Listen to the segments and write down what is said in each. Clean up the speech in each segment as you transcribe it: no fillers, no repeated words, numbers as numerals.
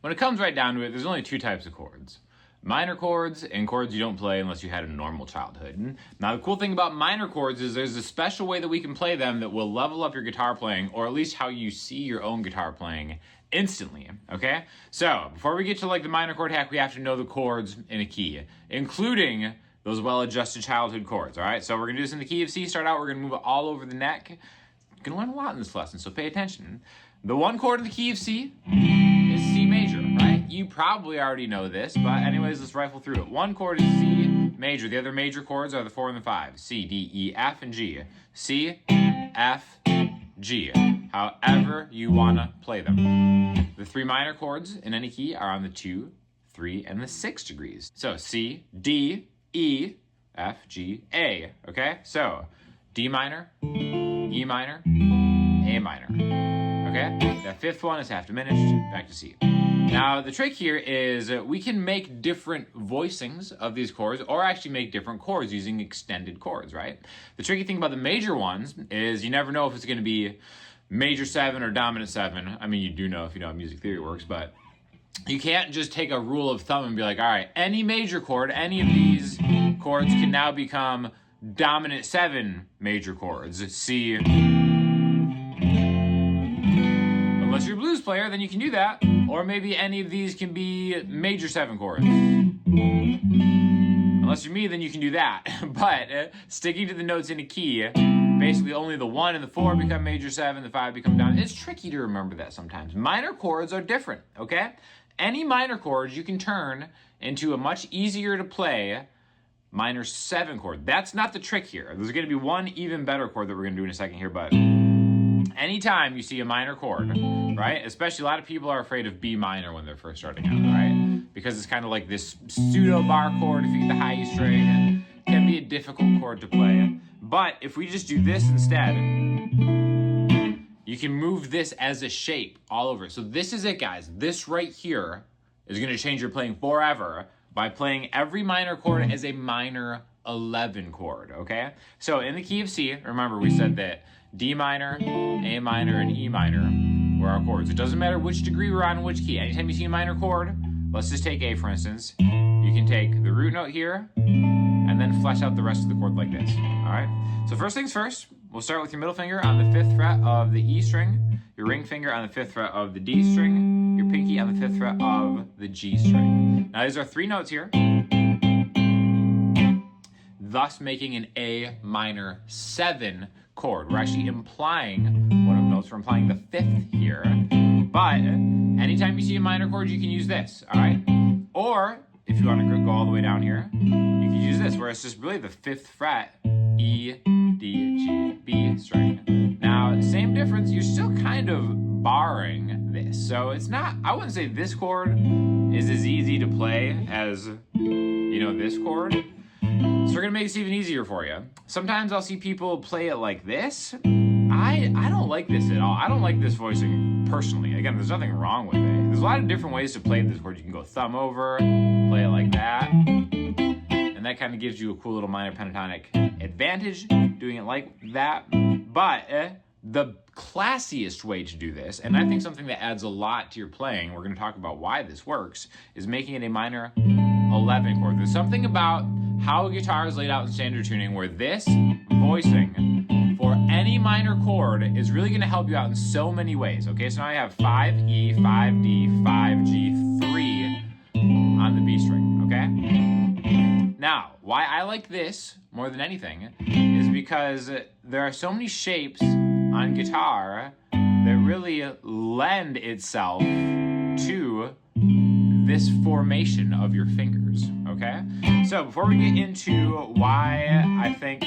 When it comes right down to it, there's only two types of chords. Minor chords and chords you don't play unless you had a normal childhood. Now the cool thing about minor chords is there's a special way that we can play them that will level up your guitar playing, or at least how you see your own guitar playing instantly, okay? So before we get to like the minor chord hack, we have to know the chords in a key, including those well-adjusted childhood chords, all right? So we're gonna do this in the key of C. Start out, we're gonna move it all over the neck. You're gonna learn a lot in this lesson, so pay attention. The one chord in the key of C is C major, right? You probably already know this, but anyways, let's rifle through it. One chord is C major. The other major chords are the 4 and the 5. C, D, E, F, and G. C, F, G. However you wanna play them. The three minor chords in any key are on the 2, 3, and the 6 degrees. So C, D, E, F, G, A, okay? So D minor, E minor, A minor. Okay, that fifth one is half diminished, back to C. Now, the trick here is we can make different voicings of these chords, or actually make different chords using extended chords, right? The tricky thing about the major ones is you never know if it's going to be major 7 or dominant 7. I mean, you do know if you know how music theory works, but you can't just take a rule of thumb and be like, all right, any major chord, any of these chords can now become dominant 7 major chords. C. Unless you're a blues player, then you can do that. Or maybe any of these can be major 7 chords. Unless you're me, then you can do that. But sticking to the notes in a key, basically only the 1 and the 4 become major 7, the 5 become dominant. It's tricky to remember that sometimes. Minor chords are different, okay? Any minor chords you can turn into a much easier to play minor 7 chord. That's not the trick here. There's going to be one even better chord that we're going to do in a second here, but anytime you see a minor chord, right? Especially a lot of people are afraid of B minor when they're first starting out, right? Because it's kind of like this pseudo bar chord if you get the high E string. It can be a difficult chord to play. But if we just do this instead, you can move this as a shape all over. So this is it, guys. This right here is going to change your playing forever by playing every minor chord as a minor 11 chord, okay? So in the key of C, remember we said that D minor, A minor, and E minor were our chords. It doesn't matter which degree we're on, which key. Anytime you see a minor chord, let's just take A for instance, you can take the root note here and then flesh out the rest of the chord like this, all right? So first things first, we'll start with your middle finger on the 5th fret of the E string, your ring finger on the 5th fret of the D string, your pinky on the 5th fret of the G string. Now these are 3 notes here, thus making an A minor 7 chord. We're actually implying one of the notes. We're implying the 5th here. But anytime you see a minor chord, you can use this, all right? Or if you want to go all the way down here, you can use this, where it's just really the 5th fret, E, D, G, B string. Now, same difference, you're still kind of barring this. So it's not, I wouldn't say this chord is as easy to play as, you know, this chord. So we're gonna make this even easier for you. Sometimes I'll see people play it like this. I don't like this at all. I don't like this voicing personally. Again, there's nothing wrong with it. There's a lot of different ways to play this chord. You can go thumb over, play it like that, and that kind of gives you a cool little minor pentatonic advantage doing it like that. But the classiest way to do this, and I think something that adds a lot to your playing, we're gonna talk about why this works, is making it a minor 11 chord. There's something about how a guitar is laid out in standard tuning where this voicing for any minor chord is really going to help you out in so many ways. Okay, so now I have 5E, 5D, 5G, 3 on the B string, okay? Now, why I like this more than anything is because there are so many shapes on guitar that really lend itself to this formation of your fingers, okay? So before we get into why I think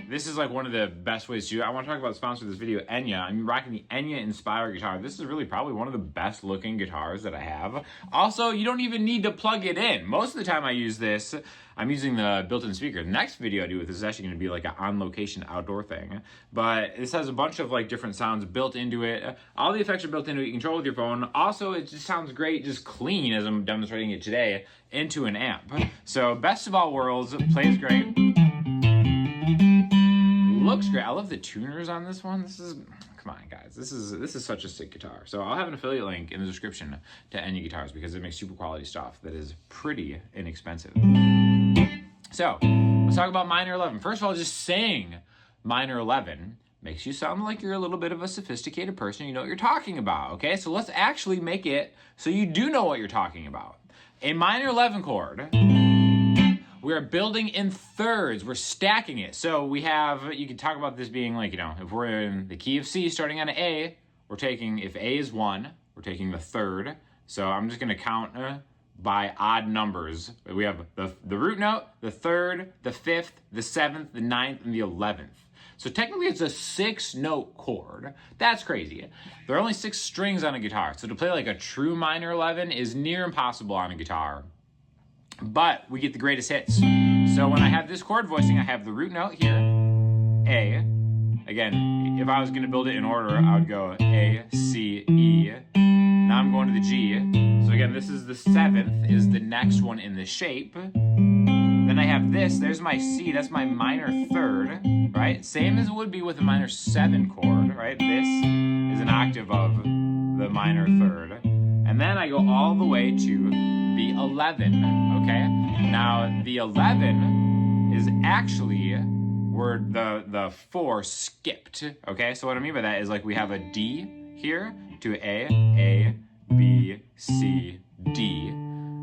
this is like one of the best ways to do it, I want to talk about the sponsor of this video, Enya. I'm rocking the Enya Inspire guitar. This is really probably one of the best looking guitars that I have. Also, you don't even need to plug it in. Most of the time I use this, I'm using the built-in speaker. The next video I do with this is actually going to be like an on-location outdoor thing. But this has a bunch of like different sounds built into it. All the effects are built into it. You can control with your phone. Also, it just sounds great, just clean as I'm demonstrating it today, into an amp. So best of all worlds, plays great. Looks great. I love the tuners on this one. This is come on, guys. This is such a sick guitar. So I'll have an affiliate link in the description to Enya Guitars because it makes super quality stuff that is pretty inexpensive. So let's talk about minor 11. First of all, just saying minor 11 makes you sound like you're a little bit of a sophisticated person. You know what you're talking about, okay? So let's actually make it so you do know what you're talking about. A minor 11 chord, we are building in thirds. We're stacking it. So we have, you can talk about this being like, you know, if we're in the key of C starting on an A, we're taking, if A is 1, we're taking the third. So I'm just going to count by odd numbers. We have the root note, the third, the fifth, the seventh, the ninth, and the 11th. So technically it's a 6-note chord. That's crazy. There are only 6 strings on a guitar. So to play like a true minor 11 is near impossible on a guitar. But we get the greatest hits. So when I have this chord voicing, I have the root note here, A. Again, if I was going to build it in order, I would go A, C, E. Now I'm going to the G. So again, this is the 7th, is the next one in the shape. Then I have this, there's my C, that's my minor 3rd, right? Same as it would be with a minor 7 chord, right? This is an octave of the minor 3rd. And then I go all the way to the 11, okay? Now, the 11 is actually where the 4 skipped, okay? So what I mean by that is like we have a D here to A, B, C, D,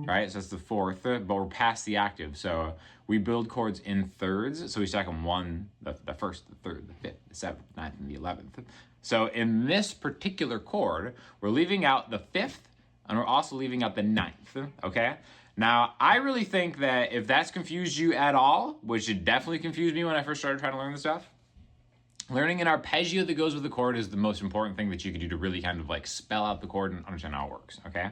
right? So that's the 4th, but we're past the octave. So we build chords in thirds. So we stack them 1, the 1st, the 3rd, the 5th, the 7th, 9th, and the 11th. So in this particular chord, we're leaving out the 5th, and we're also leaving out the 9th, okay? Now, I really think that if that's confused you at all, which it definitely confused me when I first started trying to learn this stuff, learning an arpeggio that goes with the chord is the most important thing that you can do to really kind of like spell out the chord and understand how it works, okay?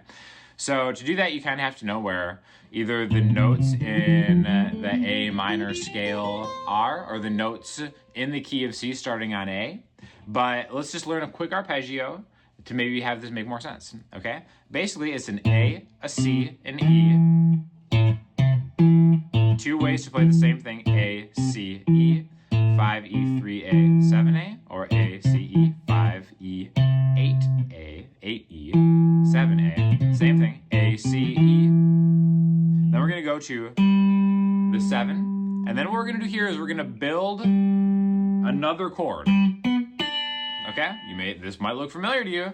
So to do that, you kind of have to know where either the notes in the A minor scale are, or the notes in the key of C starting on A. But let's just learn a quick arpeggio to maybe have this make more sense, okay? Basically, it's an A, a C, an E. 2 ways to play the same thing, A, C, E. 5E, 3A, 7A, or A, C, E, 5E, 8A, 8E, 7A. Same thing, A, C, E. Then we're going to go to the 7. And then what we're going to do here is we're going to build another chord. Okay? This might look familiar to you.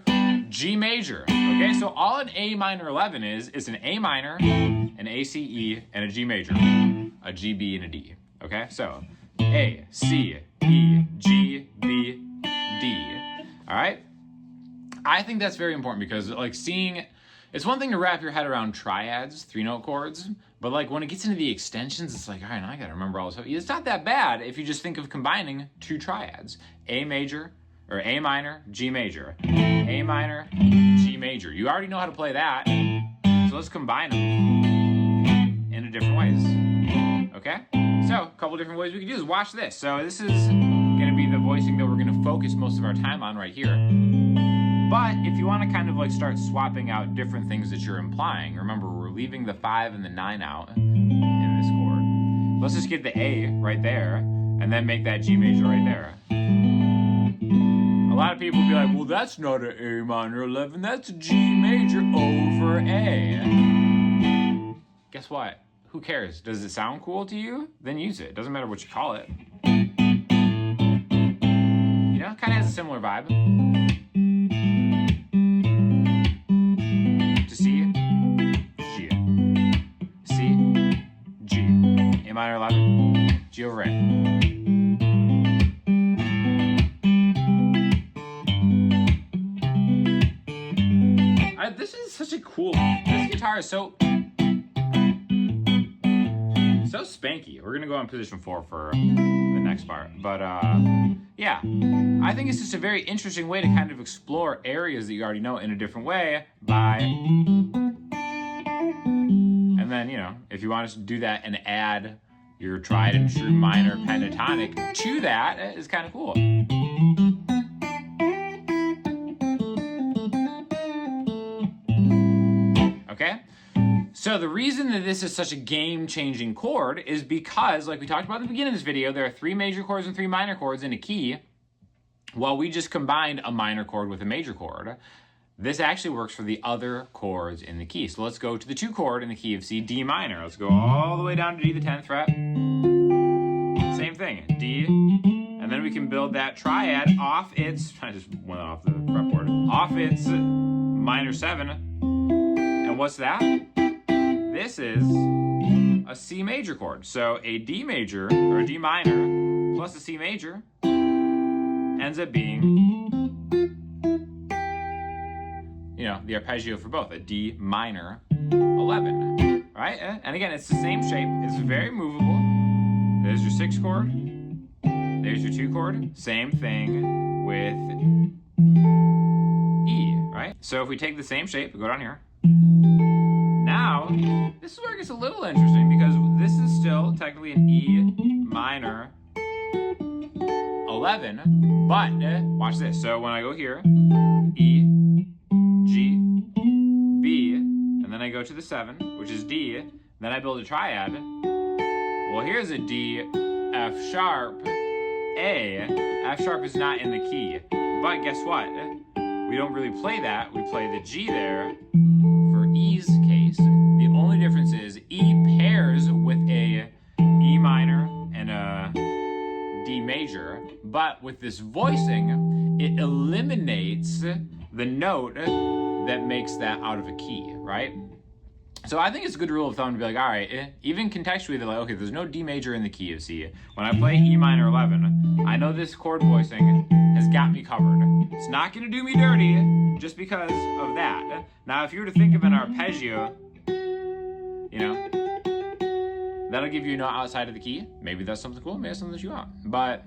G major. Okay, so all an A minor 11 is an A minor, an A, C, E, and a G major. A G, B, and a D. Okay, so A, C, E, G, B, D. All right? I think that's very important because like it's one thing to wrap your head around triads, 3-note chords, but like when it gets into the extensions, it's like, all right, now I gotta remember all this. It's not that bad if you just think of combining 2 triads. A major, or A minor, G major. A minor, G major. You already know how to play that, so let's combine them in different ways, okay? So, a couple different ways we can do this. Watch this. So this is going to be the voicing that we're going to focus most of our time on right here. But if you want to kind of like start swapping out different things that you're implying, remember we're leaving the 5 and the 9 out in this chord. Let's just get the A right there, and then make that G major right there. A lot of people will be like, well, that's not an A minor 11, that's a G major over A. Guess what? Who cares? Does it sound cool to you? Then use it. Doesn't matter what you call it. You know, kind of has a similar vibe. To C, G. C, G. A minor 11, G over A. This is such a cool, this guitar is so spanky. We're gonna go on position 4 for the next part, but yeah, I think it's just a very interesting way to kind of explore areas that you already know in a different way and then, you know, if you want us to do that and add your tried and true minor pentatonic to that, is kind of cool. Okay? So the reason that this is such a game-changing chord is because, like we talked about at the beginning of this video, there are 3 major chords and 3 minor chords in a key. Well, we just combined a minor chord with a major chord. This actually works for the other chords in the key. So let's go to the 2 chord in the key of C, D minor. Let's go all the way down to D, the 10th fret. Same thing, D, and then we can build that triad off its, I just went off the fretboard, off its minor 7. And what's that? This is a C major chord. So a D major, or a D minor, plus a C major ends up being, you know, the arpeggio for both, a D minor 11, right? And again, it's the same shape, it's very movable. There's your 6 chord, there's your 2 chord, same thing with E, right? So if we take the same shape, we go down here. Now, this is where it gets a little interesting because this is still technically an E minor 11, but watch this. So when I go here, E, G, B, and then I go to the 7, which is D, then I build a triad. Well, here's a D, F sharp, A. F sharp is not in the key, but guess what? We don't really play that. We play the G there for E's case. The only difference is E pairs with a E minor and a D major, but with this voicing, it eliminates the note that makes that out of a key, right? So I think it's a good rule of thumb to be like, all right, even contextually, they're like, okay, there's no D major in the key of C. When I play E minor 11, I know this chord voicing has got me covered. It's not going to do me dirty just because of that. Now, if you were to think of an arpeggio, you know, that'll give you a note outside of the key. Maybe that's something cool. Maybe that's something that you want. But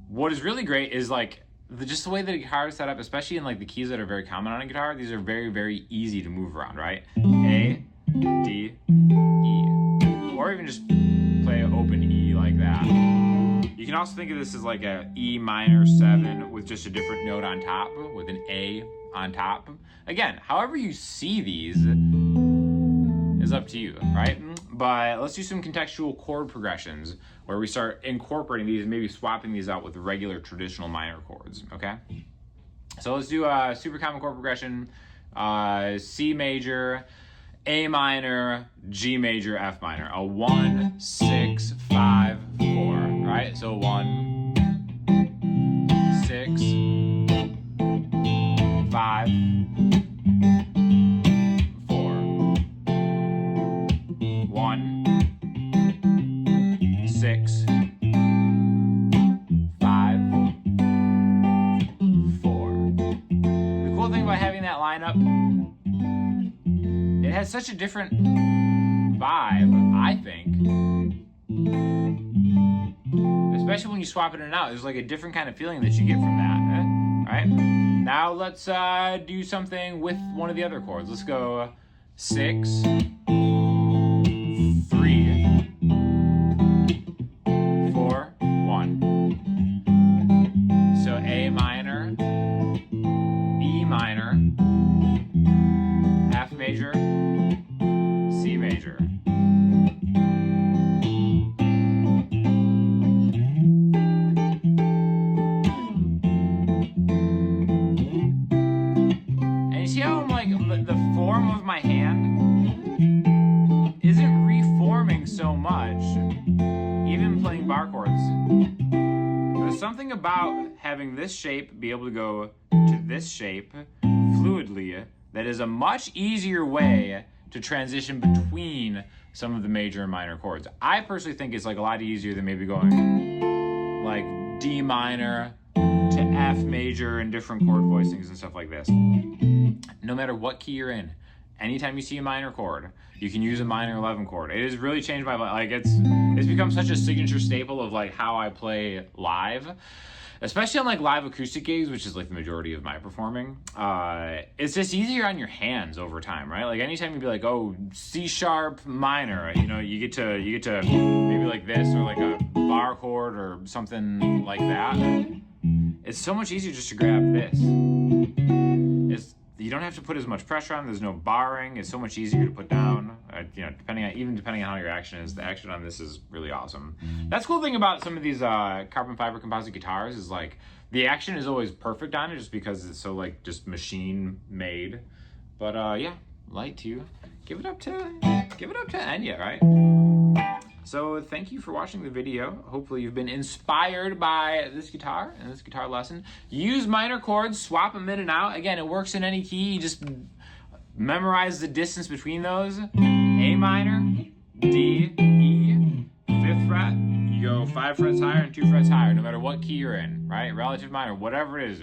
what is really great is like, just the way that the guitar is set up, especially in like the keys that are very common on a guitar, these are very, very easy to move around, right? A, D, E. Or even just play an open E like that. You can also think of this as like a E minor 7 with just a different note on top, with an A on top. Again, however you see these is up to you, right? But let's do some contextual chord progressions where we start incorporating these and maybe swapping these out with the regular traditional minor chords, okay? So let's do a super common chord progression, C major, A minor, G major, F minor. A 1, 6, 5, 4, right? So 1, 6, 5, 4. 1, 6, 5, 4. The cool thing about having that lineup, it has such a different vibe, I think. Especially when you swap it in and out. There's like a different kind of feeling that you get from that, right? Now let's do something with one of the other chords. Let's go 6, 3, 4, 1. So A minor, E minor, F major, C major. And you see how I'm like, the form of my hand isn't reforming so much, even playing bar chords. There's something about having this shape be able to go to this shape fluidly that is a much easier way to transition between some of the major and minor chords. I personally think it's like a lot easier than maybe going like D minor to F major and different chord voicings and stuff like this. No matter what key you're in, anytime you see a minor chord, you can use a minor 11 chord. It has really changed my life. Like it's become such a signature staple of like how I play live. Especially on like live acoustic gigs, which is like the majority of my performing, it's just easier on your hands over time, right? Like anytime you be like, oh, C sharp minor, you know, you get to maybe like this or like a bar chord or something like that. It's so much easier just to grab this. You don't have to put as much pressure on. There's no barring. It's so much easier to put down. You know, depending on how your action is, the action on this is really awesome. That's the cool thing about some of these carbon fiber composite guitars is like the action is always perfect on it, just because it's so like just machine made. But yeah, like to give it up to Enya, right? So thank you for watching the video. Hopefully you've been inspired by this guitar and this guitar lesson. Use minor chords, swap them in and out. Again, it works in any key. You just memorize the distance between those. A minor, D, E, 5th fret. You go 5 frets higher and 2 frets higher, no matter what key you're in, right? Relative minor, whatever it is.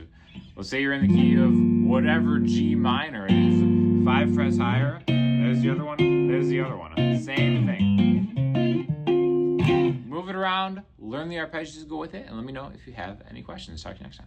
Let's say you're in the key of whatever G minor is, 5 frets higher. There's the other one, there's the other one. Same thing. Move it around, learn the arpeggios, go with it, and let me know if you have any questions. Talk to you next time.